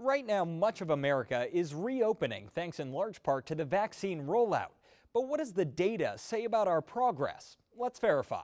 Right now, much of America is reopening thanks in large part to the vaccine rollout. But what does the data say about our progress? Let's verify.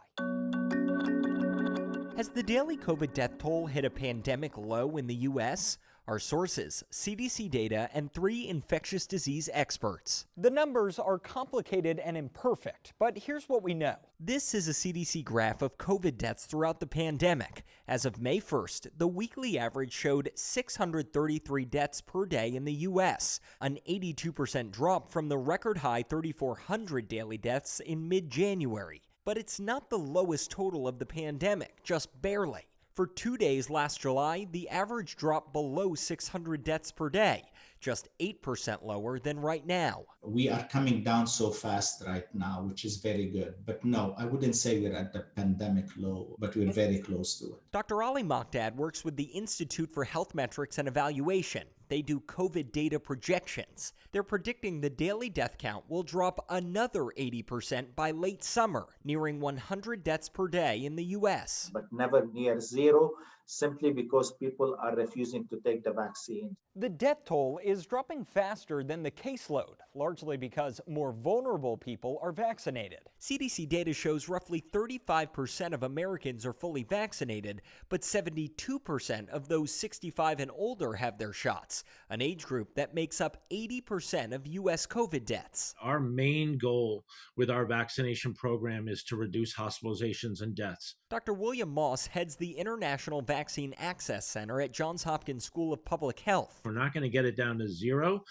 Has the daily COVID death toll hit a pandemic low in the U.S.? Our sources, CDC data, and 3 infectious disease experts. The numbers are complicated and imperfect, but here's what we know. This is a CDC graph of COVID deaths throughout the pandemic. As of May 1st, the weekly average showed 633 deaths per day in the U.S., an 82% drop from the record high 3,400 daily deaths in mid-January. But it's not the lowest total of the pandemic, just barely. For 2 days last July, the average dropped below 600 deaths per day, just 8% lower than right now. We are coming down so fast right now, which is very good. But no, I wouldn't say we're at the pandemic low, but we're very close to it. Dr. Ali Mokdad works with the Institute for Health Metrics and Evaluation. They do COVID data projections. They're predicting the daily death count will drop another 80% by late summer, nearing 100 deaths per day in the U.S. But never near zero, simply because people are refusing to take the vaccine. The death toll is dropping faster than the caseload, largely because more vulnerable people are vaccinated. CDC data shows roughly 35% of Americans are fully vaccinated, but 72% of those 65 and older have their shots, an age group that makes up 80% of U.S. COVID deaths. Our main goal with our vaccination program is to reduce hospitalizations and deaths. Dr. William Moss heads the International Vaccine Access Center at Johns Hopkins School of Public Health. We're not going to get it down to zero,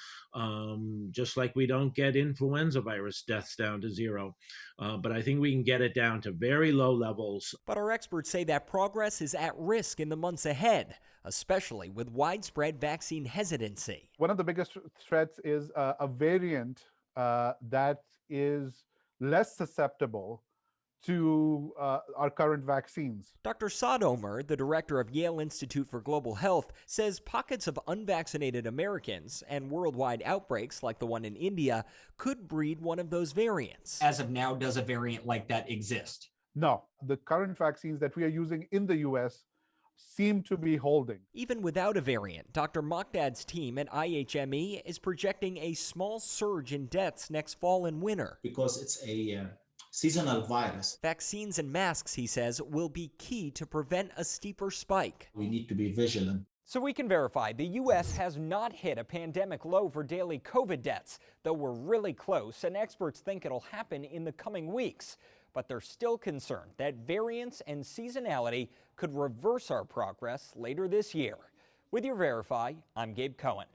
just like we don't get influenza virus deaths down to zero. But I think we can get it down to very low levels. But our experts say that progress is at risk in the months ahead, especially with widespread vaccine hesitancy. One of the biggest threats is a variant that is less susceptible to our current vaccines. Dr. Saad Omer, the director of Yale Institute for Global Health, says pockets of unvaccinated Americans and worldwide outbreaks like the one in India could breed one of those variants. As of now, does a variant like that exist? No, the current vaccines that we are using in the U.S. seem to be holding. Even without a variant, Dr. Mokdad's team at IHME is projecting a small surge in deaths next fall and winter. Because it's a seasonal virus. Vaccines and masks, he says, will be key to prevent a steeper spike. We need to be vigilant. So we can verify the U.S. has not hit a pandemic low for daily COVID deaths, though we're really close, and experts think it'll happen in the coming weeks. But they're still concerned that variants and seasonality could reverse our progress later this year. With your Verify, I'm Gabe Cohen.